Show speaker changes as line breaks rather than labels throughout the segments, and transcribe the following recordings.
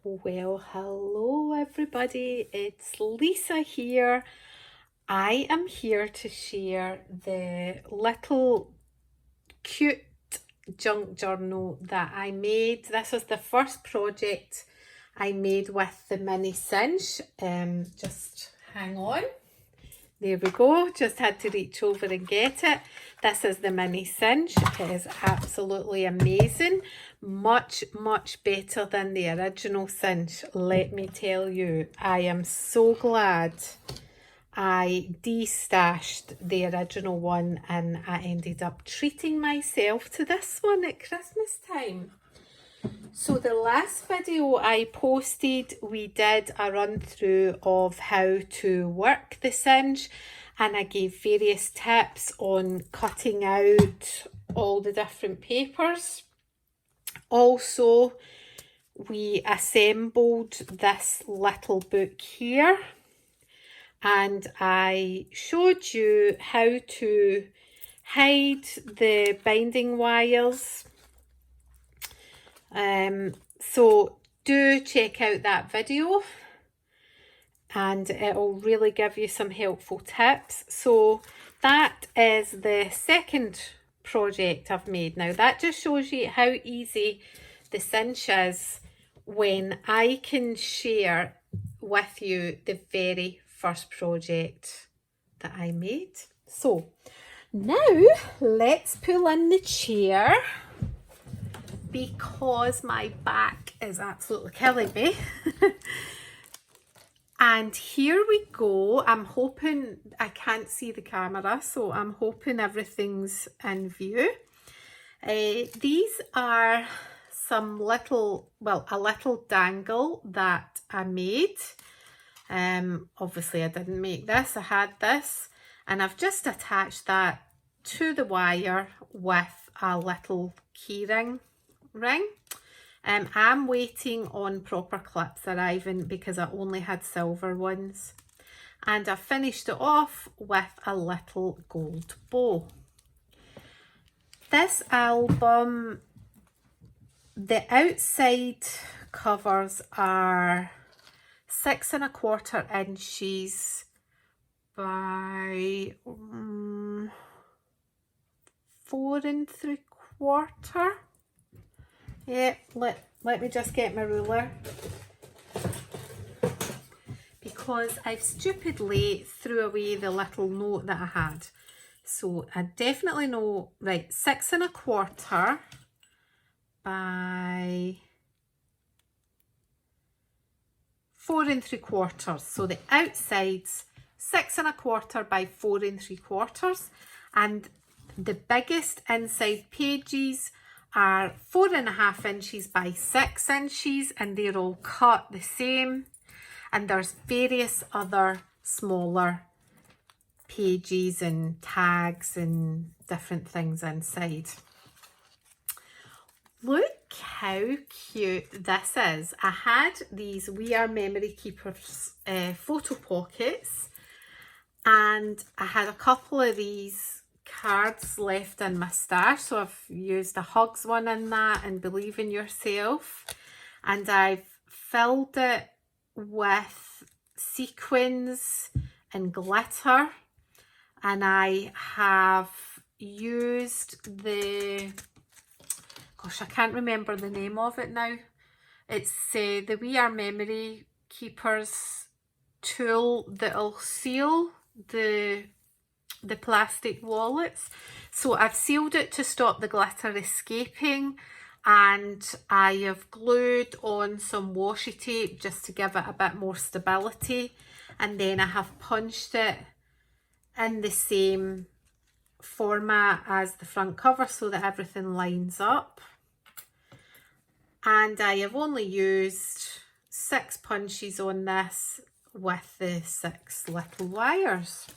Well, hello everybody, it's Lisa here. I am here to share the little cute junk journal that I made. This is the first project I made with the mini cinch. Just hang on. There we go, just had to reach over and get it. This is the mini cinch. It is absolutely amazing. Much better than the original cinch, let me tell you. I am so glad I destashed the original one and I ended up treating myself to this one at Christmas time. So the last video I posted, we did a run through of how to work the cinch, and I gave various tips on cutting out all the different papers. Also, we assembled this little book here, and I showed you how to hide the binding wires. So do check out that video and it'll really give you some helpful tips. So that is the second project I've made. Now that just shows you how easy the cinch is when I can share with you the very first project that I made. So now let's pull in the chair, because my back is absolutely killing me. And here we go. I'm hoping, I can't see the camera, so I'm hoping everything's in view. These are some little, well, a little dangle that I made. Obviously I didn't make this, I had this, and I've just attached that to the wire with a little key ring. I'm waiting on proper clips arriving because I only had silver ones, and I finished it off with a little gold bow. This album, the outside covers are 6 1/4 inches by 4 3/4. Yeah, let me just get my ruler, because I've stupidly threw away the little note that I had. So I definitely know, right, 6 1/4 by 4 3/4. So the outside's 6 1/4 by 4 3/4, and the biggest inside pages are 4 1/2 inches by 6 inches, and they're all cut the same. And there's various other smaller pages and tags and different things inside. Look how cute this is. I had these We Are Memory Keepers photo pockets, and I had a couple of these cards left in my stash, so I've used a hugs one in that and Believe in Yourself, and I've filled it with sequins and glitter, and I have used the, gosh, I can't remember the name of it now. It's the We Are Memory Keepers tool that'll seal the plastic wallets. So I've sealed it to stop the glitter escaping, and I have glued on some washi tape just to give it a bit more stability, and then I have punched it in the same format as the front cover so that everything lines up. And I have only used 6 punches on this with the 6 little wires.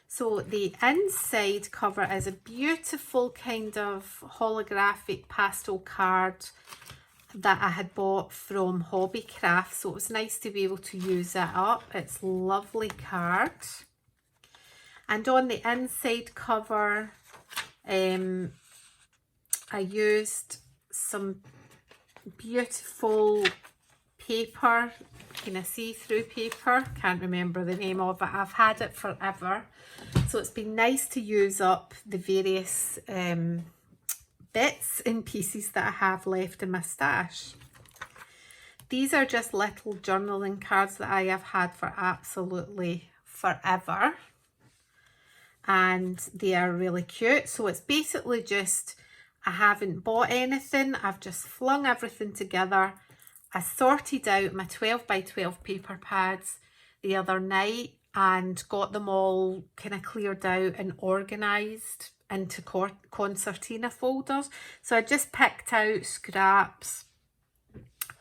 So the inside cover is a beautiful kind of holographic pastel card that I had bought from Hobbycraft, so it was nice to be able to use it up. It's a lovely card. And on the inside cover, I used some beautiful paper, kind of see-through paper. Can't remember the name of it. I've had it forever. So it's been nice to use up the various bits and pieces that I have left in my stash. These are just little journaling cards that I have had for absolutely forever. And they are really cute. So it's basically just, I haven't bought anything. I've just flung everything together. I sorted out my 12 by 12 paper pads the other night and got them all kind of cleared out and organised into concertina folders. So I just picked out scraps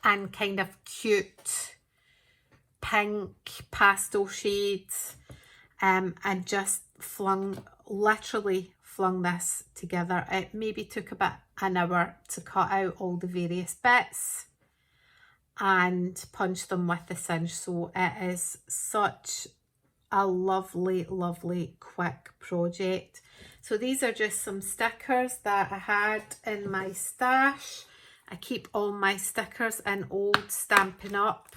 and kind of cute pink pastel shades and just literally flung this together. It maybe took about an hour to cut out all the various bits and punch them with the cinch. So it is such a lovely, lovely quick project. So these are just some stickers that I had in my stash. I keep all my stickers in old Stampin' Up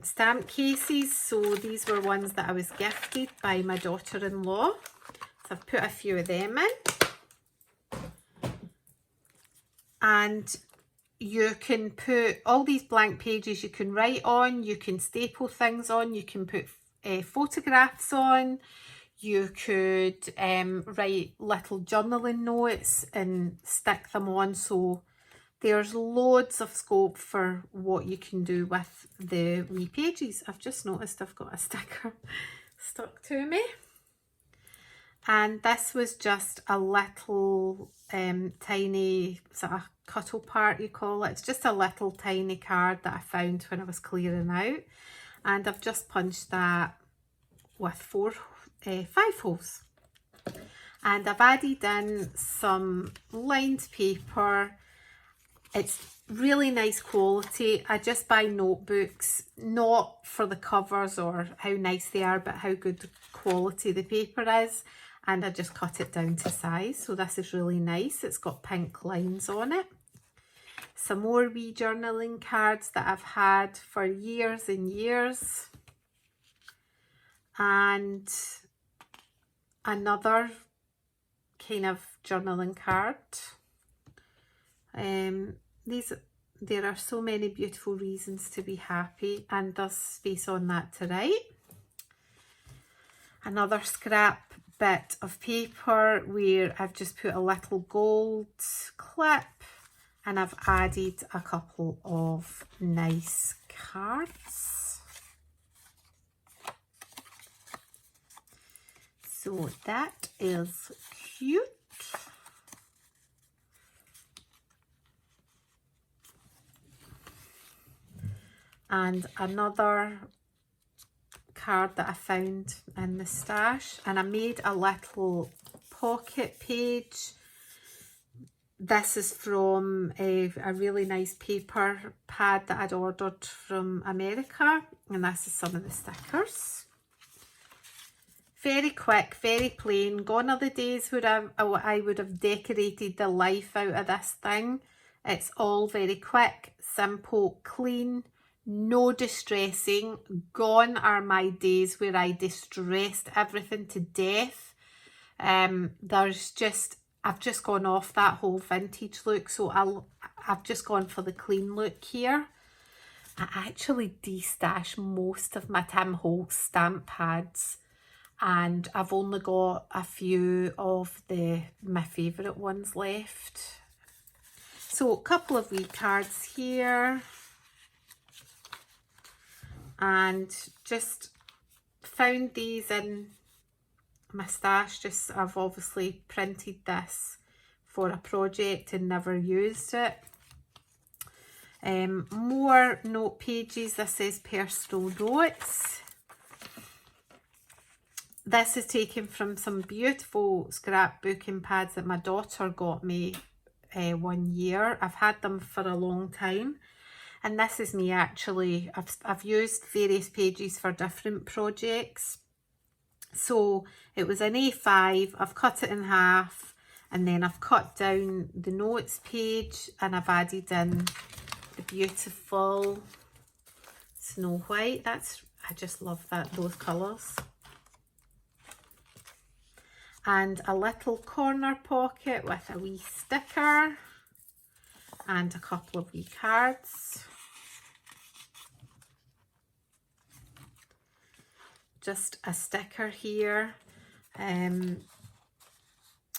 stamp cases. So these were ones that I was gifted by my daughter-in-law. So I've put a few of them in. And you can put all these blank pages, you can write on, you can staple things on, you can put photographs on. You could write little journaling notes and stick them on. So there's loads of scope for what you can do with the wee pages. I've just noticed I've got a sticker stuck to me. And this was just a little tiny sort of cuddle part, you call it. It's just a little tiny card that I found when I was clearing out. And I've just punched that with 5 holes. And I've added in some lined paper. It's really nice quality. I just buy notebooks, not for the covers or how nice they are, but how good quality the paper is. And I just cut it down to size. So this is really nice. It's got pink lines on it. Some more wee journaling cards that I've had for years and years. And another kind of journaling card. There are so many beautiful reasons to be happy, and there's space on that to write. Another scrap bit of paper where I've just put a little gold clip and I've added a couple of nice cards. So that is cute. And another card that I found in the stash, and I made a little pocket page. This is from a really nice paper pad that I'd ordered from America, and this is some of the stickers. Very quick, very plain. Gone are the days where I would have decorated the life out of this thing. It's all very quick, simple, clean. No distressing. Gone are my days where I distressed everything to death. I've just gone off that whole vintage look, so I've just gone for the clean look here. I actually de-stash most of my Tim Holtz stamp pads, and I've only got a few of my favourite ones left. So a couple of wee cards here. And just found these in my stash. I've obviously printed this for a project and never used it. More note pages. This says personal notes. This is taken from some beautiful scrapbooking pads that my daughter got me one year. I've had them for a long time. And this is me actually. I've used various pages for different projects. So it was an A5, I've cut it in half, and then I've cut down the notes page and I've added in the beautiful Snow White. I just love those colours. And a little corner pocket with a wee sticker and a couple of wee cards. Just a sticker here.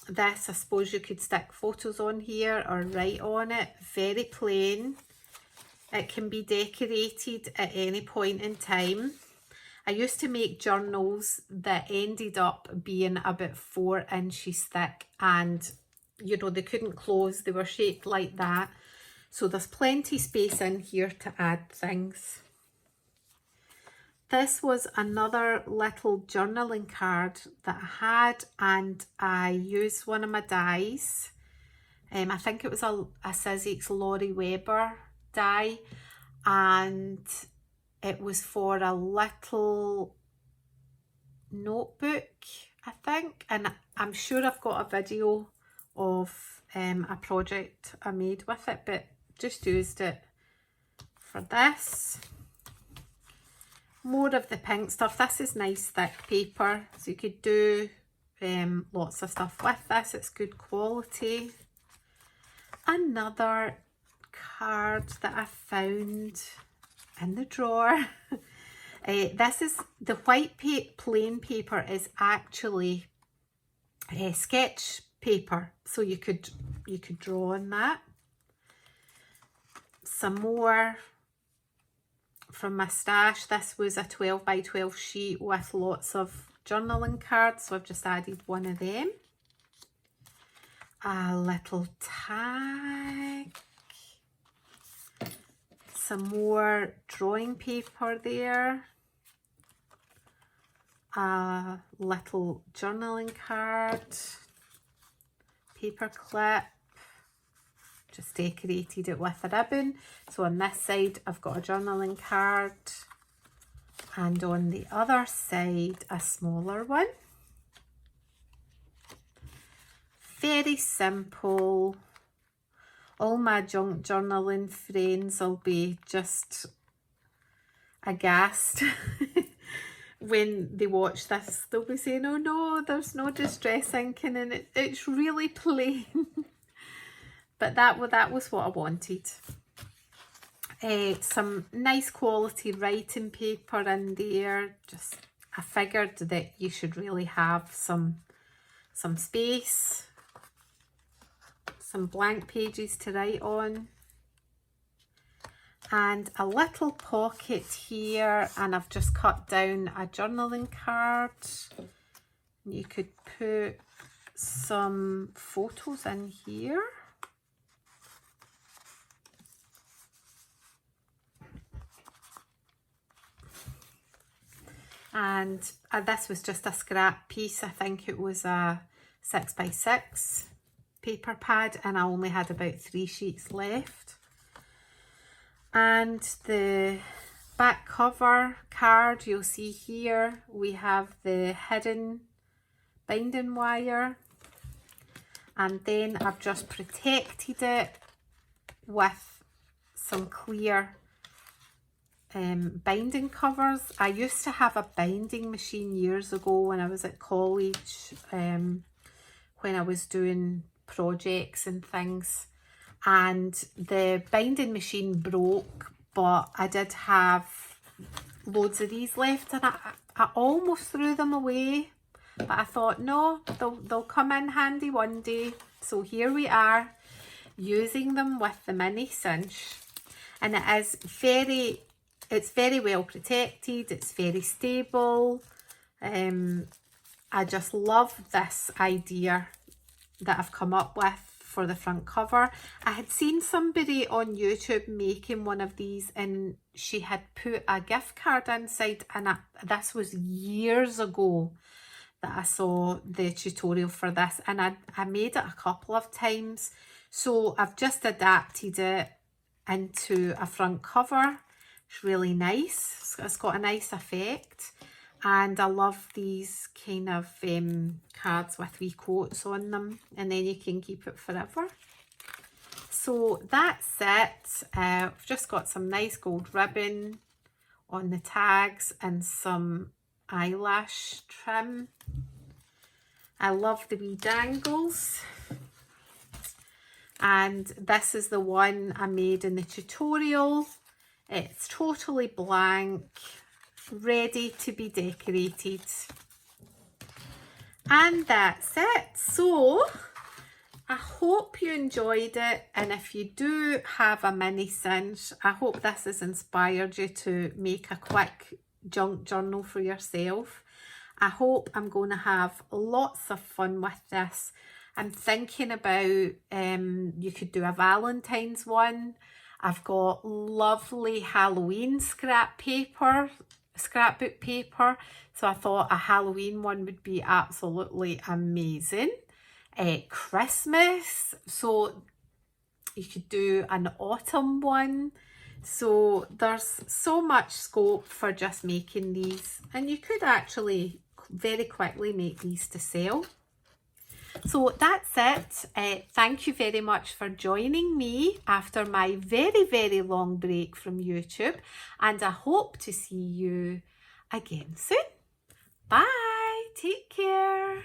This, I suppose you could stick photos on here or write on it. Very plain. It can be decorated at any point in time. I used to make journals that ended up being about 4 inches thick, and you know, they couldn't close. They were shaped like that. So there's plenty space in here to add things. This was another little journaling card that I had, and I used one of my dies. I think it was a Sizzix Laurie Weber die, and it was for a little notebook, I think, and I'm sure I've got a video of a project I made with it, but just used it for this. More of the pink stuff. This is nice thick paper, so you could do lots of stuff with this. It's good quality. Another card that I found in the drawer. This is the white plain paper is actually sketch paper, so you could draw on that. Some more from my stash. This was a 12 by 12 sheet with lots of journaling cards, so I've just added one of them. A little tag, some more drawing paper there, a little journaling card, paper clip. Just decorated it with a ribbon. So on this side I've got a journaling card, and on the other side a smaller one. Very simple. All my junk journaling friends will be just aghast when they watch this. They'll be saying, oh no, there's no distress inking in it, it's really plain. But that was what I wanted. Some nice quality writing paper in there. Just, I figured that you should really have some space, some blank pages to write on, and a little pocket here, and I've just cut down a journaling card. You could put some photos in here. And this was just a scrap piece. I think it was a 6 by 6 paper pad, and I only had about 3 sheets left. And the back cover card, you'll see here, we have the hidden binding wire, and then I've just protected it with some clear binding covers. I used to have a binding machine years ago when I was at college, when I was doing projects and things, and the binding machine broke, but I did have loads of these left, and I almost threw them away, but I thought no, they'll come in handy one day. So here we are using them with the mini cinch, and it's very well protected, it's very stable. I just love this idea that I've come up with for the front cover. I had seen somebody on YouTube making one of these, and she had put a gift card inside, and this was years ago that I saw the tutorial for this, and I made it a couple of times. So I've just adapted it into a front cover. It's really nice. It's got a nice effect, and I love these kind of cards with wee quotes on them, and then you can keep it forever. So that's it. I've just got some nice gold ribbon on the tags and some eyelash trim. I love the wee dangles. And this is the one I made in the tutorial. It's totally blank, ready to be decorated. And that's it. So I hope you enjoyed it, and if you do have a mini cinch, I hope this has inspired you to make a quick junk journal for yourself. I hope I'm going to have lots of fun with this. I'm thinking about you could do a Valentine's one. I've got lovely Halloween scrapbook paper, so I thought a Halloween one would be absolutely amazing. Christmas, so you could do an autumn one. So there's so much scope for just making these, and you could actually very quickly make these to sell. So that's it. Thank you very much for joining me after my very long break from YouTube, and I hope to see you again soon. Bye, take care.